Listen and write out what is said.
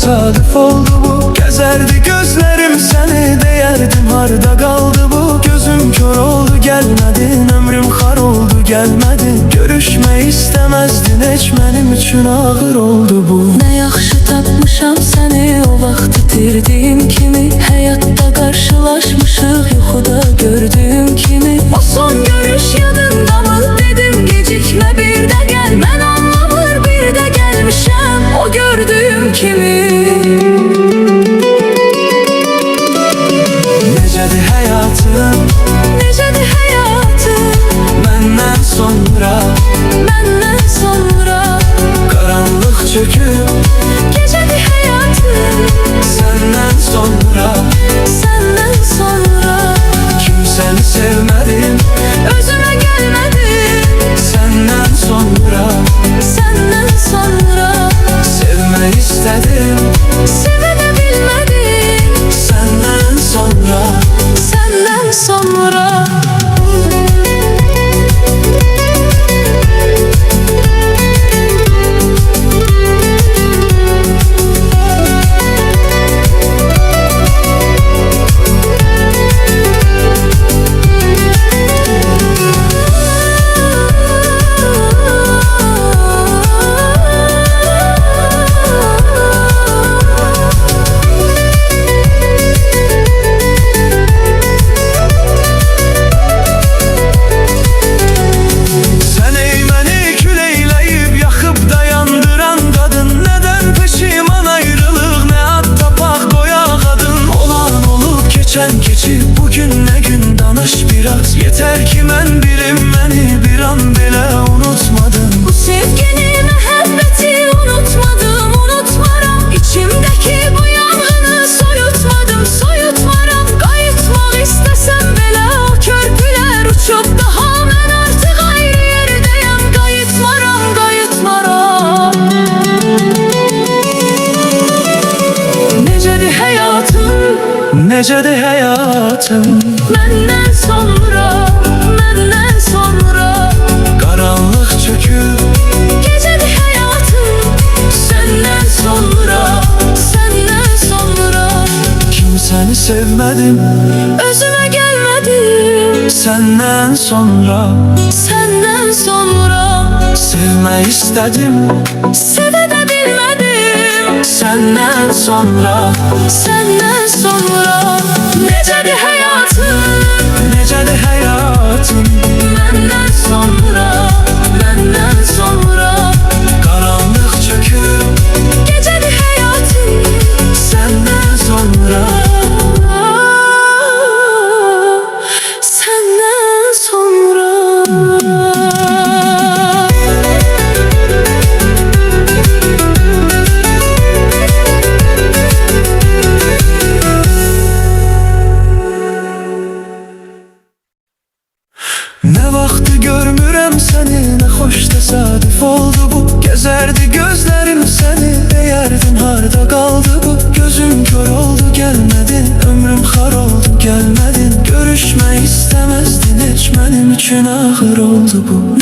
Tesadüf oldu bu, gezerdi gözlerim seni, deyərdim harda qaldı bu. Gözüm kör oldu gelmedin, ömrüm xar oldu gelmedin. Görüşmək istəməzdin heç, mənim üçün ağır oldu bu. Nə yaxşı tapmışam səni, o vaxt itirdiyim kimi. Həyatda qarşılaşmışıq, yuxuda gördüyüm kimi. O son görüş yadındamı, dedim gecikmə bir də gəl. Mən anlamır bir də gəlmişəm, o gördüyüm kimi. Necədir həyatım, necədir həyatım, məndən sonra, məndən sonra. Qaranlıq çöküb, Gecədir həyatım, səndən sonra, səndən sonra. Kimsəni sevmədim, Özümə gəlmədim, səndən sonra, səndən sonra. Sevmək istədim, Sevə də bilmədim, səndən sonra, səndən sonra. Keçib bugün nə gün danış biraz. Yeter ki mən bilim, məni bir an belə unutmadım. Bu sevgini, məhəbbəti unutmadım, unutmaram. İçimdəki bu yanğını soyutmadım, soyutmaram. Qayıtmaq istəsəm belə o körpülər uçub daha. Mən artıq ayrı yerdəyəm, qayıtmaram, qayıtmaram. Necədir həyatım, necədir həyatım, məndən sonra, məndən sonra. Qaranlıq çöküb, Gecədir həyatım, səndən sonra, səndən sonra. Kimsəni sevmədim, Özümə gəlmədim, səndən sonra, səndən sonra. Sevmək istədim, Sevə də bilmədim, səndən sonra, səndən sonra. Necədir həyatım, necədir həyatım, məndən sonra, məndən sonra. Qaranlıq çöküb, Gecədir həyatım, səndən sonra, səndən sonra. Nə vaxtı görmürəm səni, nə xoş təsadüf oldu bu. Gezərdi gözlərim səni, deyərdim harda qaldı bu. Gözüm kör oldu gelmedin, ömrüm xar oldu gelmedin. Görüşmək istəməzdin heç, mənim üçün ağır oldu bu.